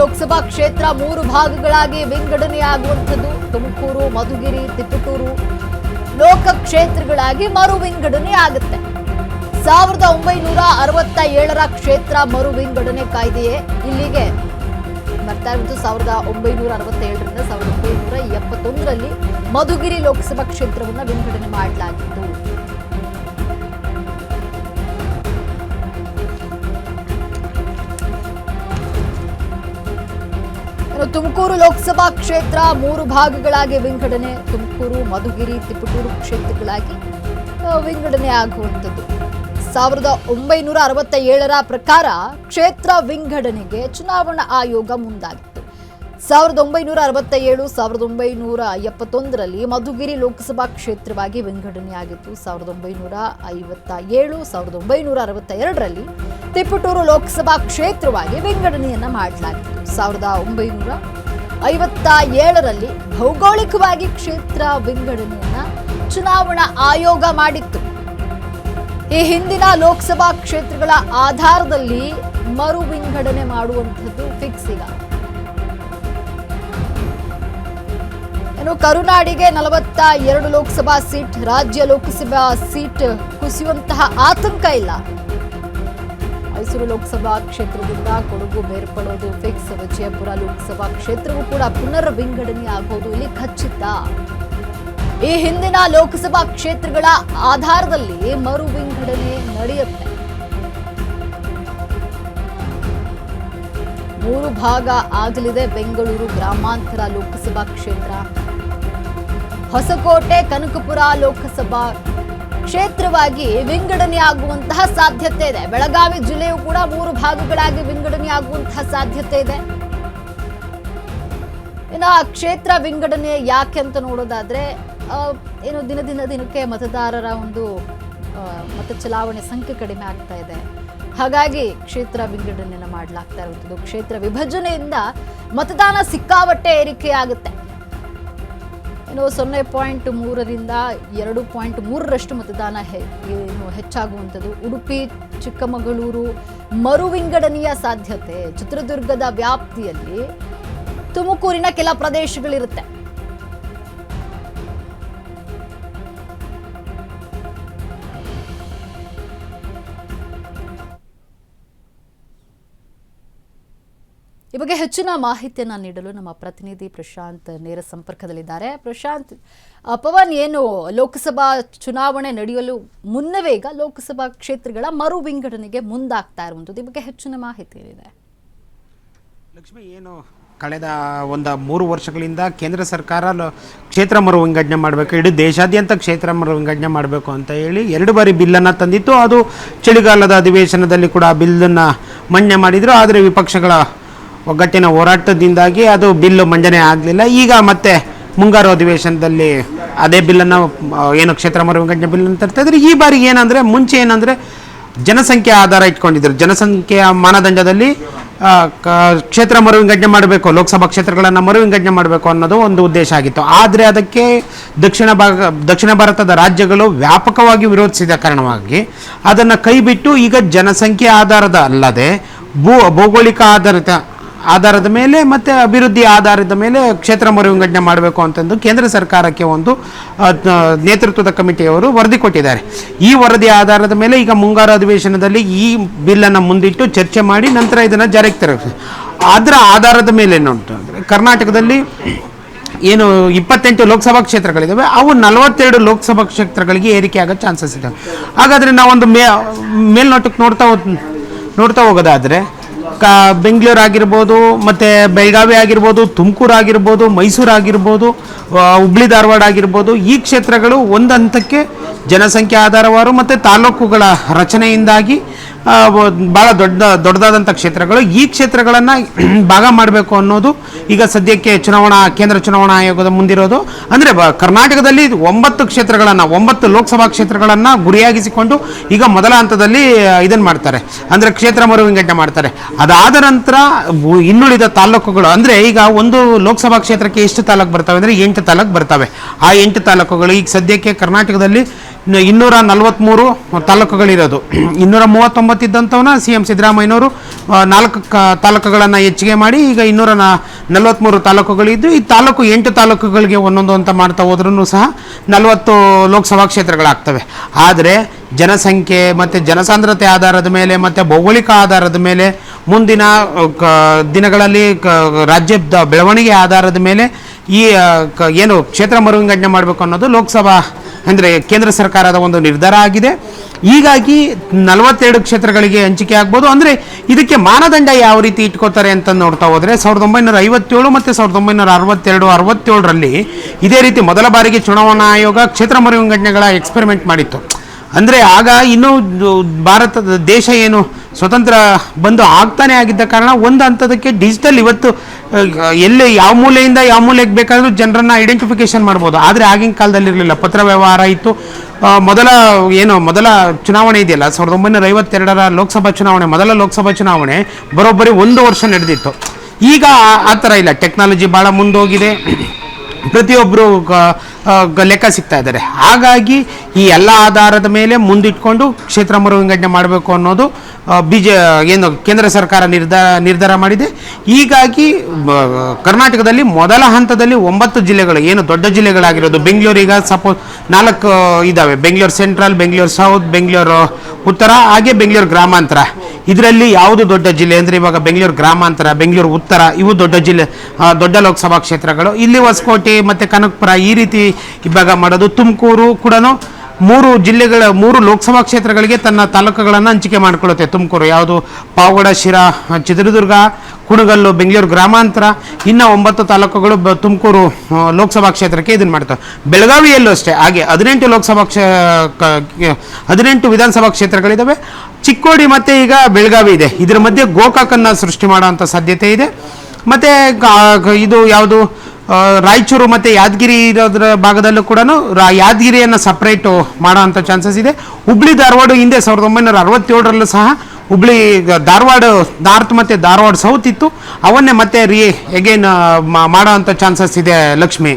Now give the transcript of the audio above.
ಲೋಕಸಭಾ ಕ್ಷೇತ್ರ 3 ಭಾಗಗಳಾಗಿ ವಿಂಗಡಣೆಯಾಗುವಂಥದ್ದು. ತುಮಕೂರು, ಮಧುಗಿರಿ, ತಿಪಟೂರು ಲೋಕ ಕ್ಷೇತ್ರಗಳಾಗಿ ಮರು ವಿಂಗಡಣೆ ಆಗುತ್ತೆ. 1967ರ ಕ್ಷೇತ್ರ ಮರು ವಿಂಗಡಣೆ ಕಾಯ್ದೆಯೇ ಇಲ್ಲಿಗೆ ಬರ್ತಾ ಇರೋದು. 1967ರಿಂದ 1971ರಲ್ಲಿ ಮಧುಗಿರಿ ಲೋಕಸಭಾ ಕ್ಷೇತ್ರವನ್ನ ವಿಂಗಡಣೆ ಮಾಡಲಾಗಿತ್ತು. ತುಮಕೂರು ಲೋಕಸಭಾ ಕ್ಷೇತ್ರ 3 ಭಾಗಗಳಾಗಿ ವಿಂಗಡಣೆ. ತುಮಕೂರು, ಮಧುಗಿರಿ, ತಿಪಟೂರು ಕ್ಷೇತ್ರಗಳಾಗಿ ವಿಂಗಡಣೆ ಆಗುವಂಥದ್ದು. 1967ರ ಪ್ರಕಾರ ಕ್ಷೇತ್ರ ವಿಂಗಡಣೆಗೆ ಚುನಾವಣಾ ಆಯೋಗ ಮುಂದಾಗಿತ್ತು. 1967, 1971ರಲ್ಲಿ ಮಧುಗಿರಿ ಲೋಕಸಭಾ ಕ್ಷೇತ್ರವಾಗಿ ವಿಂಗಡಣೆಯಾಗಿತ್ತು. 1957, 1962ರಲ್ಲಿ ತಿಪಟೂರು ಲೋಕಸಭಾ ಕ್ಷೇತ್ರವಾಗಿ ವಿಂಗಡಣೆಯನ್ನ ಮಾಡಲಾಗಿತ್ತು. 1957ರಲ್ಲಿ ಭೌಗೋಳಿಕವಾಗಿ ಕ್ಷೇತ್ರ ವಿಂಗಡಣೆಯನ್ನ ಚುನಾವಣಾ ಆಯೋಗ ಮಾಡಿತ್ತು. ಈ ಹಿಂದಿನ ಲೋಕಸಭಾ ಕ್ಷೇತ್ರಗಳ ಆಧಾರದಲ್ಲಿ ಮರು ವಿಂಗಡಣೆ ಮಾಡುವಂಥದ್ದು ಫಿಕ್ಸ್ ಈಗ. ಕರುನಾಡಿಗೆ 42 ಲೋಕಸಭಾ ಸೀಟ್, ರಾಜ್ಯ ಲೋಕಸಭಾ ಸೀಟ್ ಕುಸಿಯುವಂತಹ ಆತಂಕ ಇಲ್ಲ. ಮೈಸೂರು ಲೋಕಸಭಾ ಕ್ಷೇತ್ರದಿಂದ ಕೊಡಗು ಬೇರ್ಪಡೋದು ಫಿಕ್ಸ್. ವಿಜಯಪುರ ಲೋಕಸಭಾ ಕ್ಷೇತ್ರವೂ ಕೂಡ ಪುನರ್ ವಿಂಗಡಣೆ ಆಗೋದು ಇಲ್ಲಿ ಖಚಿತ. ಈ ಹಿಂದಿನ ಲೋಕಸಭಾ ಕ್ಷೇತ್ರಗಳ ಆಧಾರದಲ್ಲಿ ಮರು ವಿಂಗಡಣೆ ನಡೆಯುತ್ತೆ. 3 ಭಾಗ ಆಗಲಿದೆ. ಬೆಂಗಳೂರು ಗ್ರಾಮಾಂತರ ಲೋಕಸಭಾ ಕ್ಷೇತ್ರ, ಹೊಸಕೋಟೆ, ಕನಕಪುರ ಲೋಕಸಭಾ ಕ್ಷೇತ್ರವಾಗಿ ವಿಂಗಡಣೆ ಆಗುವಂತಹ ಸಾಧ್ಯತೆ ಇದೆ. ಬೆಳಗಾವಿ ಜಿಲ್ಲೆಯು ಕೂಡ 3 ಭಾಗಗಳಾಗಿ ವಿಂಗಡಣೆ ಆಗುವಂತಹ ಸಾಧ್ಯತೆ ಇದೆ. ಇನ್ನು ಆ ಕ್ಷೇತ್ರ ವಿಂಗಡಣೆ ಯಾಕೆ ಅಂತ ನೋಡೋದಾದ್ರೆ ಏನು ದಿನಕ್ಕೆ ಮತದಾರರ ಒಂದು ಮತ ಚಲಾವಣೆ ಸಂಖ್ಯೆ ಕಡಿಮೆ ಆಗ್ತಾ ಇದೆ. ಹಾಗಾಗಿ ಕ್ಷೇತ್ರ ವಿಂಗಡಣೆಯನ್ನು ಮಾಡಲಾಗ್ತಾ ಇರುವಂಥದ್ದು. ಕ್ಷೇತ್ರ ವಿಭಜನೆಯಿಂದ ಮತದಾನ ಸಿಕ್ಕಾಪಟ್ಟೆ ಏರಿಕೆಯಾಗುತ್ತೆ. ಏನು 0.3ರಿಂದ 2.3ರಷ್ಟು ಮತದಾನ ಹೆಚ್ಚಾಗುವಂಥದ್ದು. ಉಡುಪಿ, ಚಿಕ್ಕಮಗಳೂರು ಮರು ವಿಂಗಡಣೆಯ ಸಾಧ್ಯತೆ. ಚಿತ್ರದುರ್ಗದ ವ್ಯಾಪ್ತಿಯಲ್ಲಿ ತುಮಕೂರಿನ ಕೆಲ ಪ್ರದೇಶಗಳಿರುತ್ತೆ. ಈ ಬಗ್ಗೆ ಹೆಚ್ಚಿನ ಮಾಹಿತಿಯನ್ನ ನೀಡಲು ನಮ್ಮ ಪ್ರತಿನಿಧಿ ಪ್ರಶಾಂತ್ ನೇರ ಸಂಪರ್ಕದಲ್ಲಿದ್ದಾರೆ. ಪ್ರಶಾಂತ್, ಪವನ್, ಏನು ಲೋಕಸಭಾ ಚುನಾವಣೆ ನಡೆಯಲು ಮುನ್ನವೇ ಈಗ ಲೋಕಸಭಾ ಕ್ಷೇತ್ರಗಳ ಮರು ವಿಂಗಡಣೆಗೆ ಮುಂದಾಗ್ತಾ ಇರುವಂಥದ್ದು, ಈ ಬಗ್ಗೆ ಹೆಚ್ಚಿನ ಮಾಹಿತಿ ಏನಿದೆ? ಲಕ್ಷ್ಮಿ, ಏನು ಕಳೆದ 3 ವರ್ಷಗಳಿಂದ ಕೇಂದ್ರ ಸರ್ಕಾರ ಕ್ಷೇತ್ರ ಮರು ವಿಂಗಡಣೆ ಮಾಡಬೇಕು, ಇಡೀ ದೇಶಾದ್ಯಂತ ಕ್ಷೇತ್ರ ಮರು ವಿಂಗಡಣೆ ಮಾಡಬೇಕು ಅಂತ ಹೇಳಿ 2 ಬಾರಿ ಬಿಲ್ಲನ್ನು ತಂದಿತ್ತು. ಅದು ಚಳಿಗಾಲದ ಅಧಿವೇಶನದಲ್ಲಿ ಕೂಡ ಆ ಬಿಲ್ಲನ್ನು ಮಂಡನೆ ಮಾಡಿದರು. ಆದರೆ ವಿಪಕ್ಷಗಳ ಒಗ್ಗಟ್ಟಿನ ಹೋರಾಟದಿಂದಾಗಿ ಅದು ಬಿಲ್ಲು ಮಂಡನೆ ಆಗಲಿಲ್ಲ. ಈಗ ಮತ್ತೆ ಮುಂಗಾರು ಅಧಿವೇಶನದಲ್ಲಿ ಅದೇ ಬಿಲ್ಲನ್ನು ಏನು ಕ್ಷೇತ್ರ ಮರು ವಿಂಗಡಣೆ ಬಿಲ್ಲನ್ನು ತರ್ತಾ ಇದ್ದಾರೆ. ಈ ಬಾರಿ ಏನಂದರೆ, ಮುಂಚೆ ಏನಂದರೆ ಜನಸಂಖ್ಯೆ ಆಧಾರ ಇಟ್ಕೊಂಡಿದ್ರು. ಜನಸಂಖ್ಯೆಯ ಮಾನದಂಡದಲ್ಲಿ ಕ್ಷೇತ್ರ ಮರು ವಿಂಗಡಣೆ ಮಾಡಬೇಕು, ಲೋಕಸಭಾ ಕ್ಷೇತ್ರಗಳನ್ನು ಮರು ವಿಂಗಡಣೆ ಮಾಡಬೇಕು ಅನ್ನೋದು ಒಂದು ಉದ್ದೇಶ ಆಗಿತ್ತು. ಆದರೆ ಅದಕ್ಕೆ ದಕ್ಷಿಣ ಭಾರತದ ರಾಜ್ಯಗಳು ವ್ಯಾಪಕವಾಗಿ ವಿರೋಧಿಸಿದ ಕಾರಣವಾಗಿ ಅದನ್ನು ಕೈಬಿಟ್ಟು ಈಗ ಜನಸಂಖ್ಯೆ ಆಧಾರದ ಅಲ್ಲದೆ ಭೌಗೋಳಿಕ ಆಧಾರದ ಮೇಲೆ ಮತ್ತು ಅಭಿವೃದ್ಧಿ ಆಧಾರದ ಮೇಲೆ ಕ್ಷೇತ್ರ ಮರು ವಿಂಗಡಣೆ ಮಾಡಬೇಕು ಅಂತಂದು ಕೇಂದ್ರ ಸರ್ಕಾರಕ್ಕೆ ಒಂದು ನೇತೃತ್ವದ ಕಮಿಟಿಯವರು ವರದಿ ಕೊಟ್ಟಿದ್ದಾರೆ. ಈ ವರದಿ ಆಧಾರದ ಮೇಲೆ ಈಗ ಮುಂಗಾರು ಅಧಿವೇಶನದಲ್ಲಿ ಈ ಬಿಲ್ಲನ್ನು ಮುಂದಿಟ್ಟು ಚರ್ಚೆ ಮಾಡಿ ನಂತರ ಇದನ್ನು ಜಾರಿಗೆ ತರಬೇಕು. ಅದರ ಆಧಾರದ ಮೇಲೆ ನೋಡಿದ್ರೆ ಕರ್ನಾಟಕದಲ್ಲಿ ಏನು 28 ಲೋಕಸಭಾ ಕ್ಷೇತ್ರಗಳಿದ್ದಾವೆ, ಅವು 42 ಲೋಕಸಭಾ ಕ್ಷೇತ್ರಗಳಿಗೆ ಏರಿಕೆ ಆಗೋ ಚಾನ್ಸಸ್ ಇದೆ. ಹಾಗಾದರೆ ನಾವೊಂದು ಮೇಲ್ನೋಟಕ್ಕೆ ನೋಡ್ತಾ ಹೋಗೋದಾದರೆ ಬೆಂಗಳೂರು ಆಗಿರ್ಬೋದು, ಮತ್ತು ಬೆಳಗಾವಿ ಆಗಿರ್ಬೋದು, ತುಮಕೂರು ಆಗಿರ್ಬೋದು, ಮೈಸೂರು ಆಗಿರ್ಬೋದು, ಹುಬ್ಳಿ ಧಾರವಾಡ ಆಗಿರ್ಬೋದು, ಈ ಕ್ಷೇತ್ರಗಳು ಒಂದು ಹಂತಕ್ಕೆ ಜನಸಂಖ್ಯೆ ಆಧಾರವಾರು ಮತ್ತು ತಾಲೂಕುಗಳ ರಚನೆಯಿಂದಾಗಿ ಭಾಳ ದೊಡ್ಡದಾದಂಥ ಕ್ಷೇತ್ರಗಳು. ಈ ಕ್ಷೇತ್ರಗಳನ್ನು ಭಾಗ ಮಾಡಬೇಕು ಅನ್ನೋದು ಈಗ ಸದ್ಯಕ್ಕೆ ಕೇಂದ್ರ ಚುನಾವಣಾ ಆಯೋಗದ ಮುಂದಿರೋದು. ಅಂದರೆ ಕರ್ನಾಟಕದಲ್ಲಿ 9 ಕ್ಷೇತ್ರಗಳನ್ನು 9 ಲೋಕಸಭಾ ಕ್ಷೇತ್ರಗಳನ್ನು ಗುರಿಯಾಗಿಸಿಕೊಂಡು ಈಗ ಮೊದಲ ಹಂತದಲ್ಲಿ ಇದನ್ನು ಮಾಡ್ತಾರೆ, ಅಂದರೆ ಕ್ಷೇತ್ರ ಮರು ವಿಂಗಡಣೆ ಮಾಡ್ತಾರೆ. ಅದಾದ ನಂತರ ಇನ್ನುಳಿದ ತಾಲೂಕುಗಳು, ಅಂದರೆ ಈಗ ಒಂದು ಲೋಕಸಭಾ ಕ್ಷೇತ್ರಕ್ಕೆ ಎಷ್ಟು ತಾಲೂಕು ಬರ್ತವೆ ಅಂದರೆ 8 ತಾಲೂಕು ಬರ್ತವೆ. ಆ 8 ತಾಲೂಕುಗಳು ಈಗ ಸದ್ಯಕ್ಕೆ ಕರ್ನಾಟಕದಲ್ಲಿ 243 ತಾಲೂಕುಗಳಿರೋದು. 239 ಇದ್ದಂಥವನ್ನ ಸಿ ಎಂ ಸಿದ್ದರಾಮಯ್ಯನವರು 4 ತಾಲೂಕುಗಳನ್ನು ಹೆಚ್ಚಿಗೆ ಮಾಡಿ ಈಗ 243 ತಾಲೂಕುಗಳಿದ್ದು, ಈ 8 ತಾಲೂಕುಗಳಿಗೆ ಒಂದೊಂದು ಅಂತ ಮಾಡ್ತಾ ಹೋದ್ರೂ ಸಹ 40 ಲೋಕಸಭಾ ಕ್ಷೇತ್ರಗಳಾಗ್ತವೆ. ಆದರೆ ಜನಸಂಖ್ಯೆ ಮತ್ತು ಜನಸಾಂದ್ರತೆ ಆಧಾರದ ಮೇಲೆ ಮತ್ತು ಭೌಗೋಳಿಕ ಆಧಾರದ ಮೇಲೆ ಮುಂದಿನ ದಿನಗಳಲ್ಲಿ ರಾಜ್ಯದ ಬೆಳವಣಿಗೆ ಆಧಾರದ ಮೇಲೆ ಈ ಏನು ಕ್ಷೇತ್ರ ಮರುವಿಂಗಡಣೆ ಮಾಡಬೇಕು ಅನ್ನೋದು ಲೋಕಸಭಾ ಅಂದರೆ ಕೇಂದ್ರ ಸರ್ಕಾರದ ಒಂದು ನಿರ್ಧಾರ ಆಗಿದೆ. ಹೀಗಾಗಿ 42 ಕ್ಷೇತ್ರಗಳಿಗೆ ಹಂಚಿಕೆ ಆಗ್ಬೋದು. ಅಂದರೆ ಇದಕ್ಕೆ ಮಾನದಂಡ ಯಾವ ರೀತಿ ಇಟ್ಕೋತಾರೆ ಅಂತ ನೋಡ್ತಾ ಹೋದರೆ 1957 ಮತ್ತು 1962, 67ರಲ್ಲಿ ಇದೇ ರೀತಿ ಮೊದಲ ಬಾರಿಗೆ ಚುನಾವಣಾ ಆಯೋಗ ಕ್ಷೇತ್ರ ಮರುವಿಂಗಡಣೆಗಳ ಎಕ್ಸ್ಪೆರಿಮೆಂಟ್ ಮಾಡಿತ್ತು. ಅಂದರೆ ಆಗ ಇನ್ನೂ ಭಾರತದ ದೇಶ ಏನು ಸ್ವತಂತ್ರ ಬಂದು ಆಗ್ತಾನೆ ಆಗಿದ್ದ ಕಾರಣ ಒಂದು ಹಂತದಕ್ಕೆ ಡಿಜಿಟಲ್ ಇವತ್ತು ಎಲ್ಲಿ ಯಾವ ಮೂಲೆಯಿಂದ ಯಾವ ಮೂಲೆಗೆ ಬೇಕಾದರೂ ಜನರನ್ನು ಐಡೆಂಟಿಫಿಕೇಶನ್ ಮಾಡ್ಬೋದು. ಆದರೆ ಆಗಿನ ಕಾಲದಲ್ಲಿ ಇರಲಿಲ್ಲ, ಪತ್ರ ವ್ಯವಹಾರ ಇತ್ತು. ಮೊದಲ ಚುನಾವಣೆ ಇದೆಯಲ್ಲ 1952ರ ಲೋಕಸಭಾ ಚುನಾವಣೆ, ಮೊದಲ ಲೋಕಸಭಾ ಚುನಾವಣೆ ಬರೋಬ್ಬರಿ 1 ವರ್ಷ ನಡೆದಿತ್ತು. ಈಗ ಆ ಥರ ಇಲ್ಲ, ಟೆಕ್ನಾಲಜಿ ಭಾಳ ಮುಂದೋಗಿದೆ, ಪ್ರತಿಯೊಬ್ಬರು ಲೆಕ್ಕ ಸಿಗ್ತಾ ಇದ್ದಾರೆ. ಹಾಗಾಗಿ ಈ ಎಲ್ಲ ಆಧಾರದ ಮೇಲೆ ಮುಂದಿಟ್ಕೊಂಡು ಕ್ಷೇತ್ರ ಮರುವಿಂಗಡಣೆ ಮಾಡಬೇಕು ಅನ್ನೋದು ಕೇಂದ್ರ ಸರ್ಕಾರ ನಿರ್ಧಾರ ಮಾಡಿದೆ. ಹೀಗಾಗಿ ಕರ್ನಾಟಕದಲ್ಲಿ ಮೊದಲ ಹಂತದಲ್ಲಿ 9 ಜಿಲ್ಲೆಗಳು ಏನು ದೊಡ್ಡ ಜಿಲ್ಲೆಗಳಾಗಿರೋದು, ಬೆಂಗಳೂರಿಗೆ ಸಪೋಸ್ 4 ಇದ್ದಾವೆ, ಬೆಂಗಳೂರು ಸೆಂಟ್ರಲ್, ಬೆಂಗಳೂರು ಸೌತ್, ಬೆಂಗಳೂರು ಉತ್ತರ, ಹಾಗೆ ಬೆಂಗಳೂರು ಗ್ರಾಮಾಂತರ. ಇದರಲ್ಲಿ ಯಾವುದು ದೊಡ್ಡ ಜಿಲ್ಲೆ ಅಂದರೆ ಇವಾಗ ಬೆಂಗಳೂರು ಗ್ರಾಮಾಂತರ, ಬೆಂಗಳೂರು ಉತ್ತರ, ಇವು ದೊಡ್ಡ ಜಿಲ್ಲೆ, ದೊಡ್ಡ ಲೋಕಸಭಾ ಕ್ಷೇತ್ರಗಳು. ಇಲ್ಲಿ ಹೊಸಕೋಟೆ ಮತ್ತು ಕನಕಪುರ ಈ ರೀತಿ ವಿಭಾಗ ಮಾಡೋದು. ತುಮಕೂರು ಕೂಡ 3 ಲೋಕಸಭಾ ಕ್ಷೇತ್ರಗಳಿಗೆ ತನ್ನ ತಾಲೂಕುಗಳನ್ನು ಹಂಚಿಕೆ ಮಾಡಿಕೊಳ್ಳುತ್ತೆ. ತುಮಕೂರು ಯಾವುದು ಪಾವಗಡ, ಶಿರಾ, ಚಿತ್ರದುರ್ಗ, ಕುಣಗಲ್ಲು, ಬೆಂಗಳೂರು ಗ್ರಾಮಾಂತರ, ಇನ್ನು 9 ತಾಲೂಕುಗಳು ತುಮಕೂರು ಲೋಕಸಭಾ ಕ್ಷೇತ್ರಕ್ಕೆ ಇದನ್ನು ಮಾಡ್ತವೆ. ಬೆಳಗಾವಿಯಲ್ಲೂ ಅಷ್ಟೇ ಹಾಗೆ 18 ವಿಧಾನಸಭಾ ಕ್ಷೇತ್ರಗಳಿದ್ದಾವೆ. ಚಿಕ್ಕೋಡಿ ಮತ್ತು ಈಗ ಬೆಳಗಾವಿ ಇದೆ. ಇದರ ಮಧ್ಯೆ ಗೋಕಾಕನ್ನು ಸೃಷ್ಟಿ ಮಾಡೋಂಥ ಸಾಧ್ಯತೆ ಇದೆ. ಮತ್ತು ಇದು ಯಾವುದು ರಾಯಚೂರು ಮತ್ತು ಯಾದಗಿರಿ ಇರೋದ್ರ ಭಾಗದಲ್ಲೂ ಕೂಡ ಯಾದಗಿರಿಯನ್ನು ಸಪ್ರೇಟು ಮಾಡೋ ಅಂಥ ಚಾನ್ಸಸ್ ಇದೆ. ಹುಬ್ಳಿ ಧಾರವಾಡ ಹಿಂದೆ 1967ರಲ್ಲೂ ಸಹ ಹುಬ್ಳಿ ಧಾರವಾಡ ನಾರ್ತ್ ಮತ್ತು ಧಾರವಾಡ ಸೌತ್ ಇತ್ತು, ಅವನ್ನೇ ಮತ್ತೆ ಎಗೇನ್ ಮಾಡೋ ಅಂಥ ಚಾನ್ಸಸ್ ಇದೆ ಲಕ್ಷ್ಮಿ.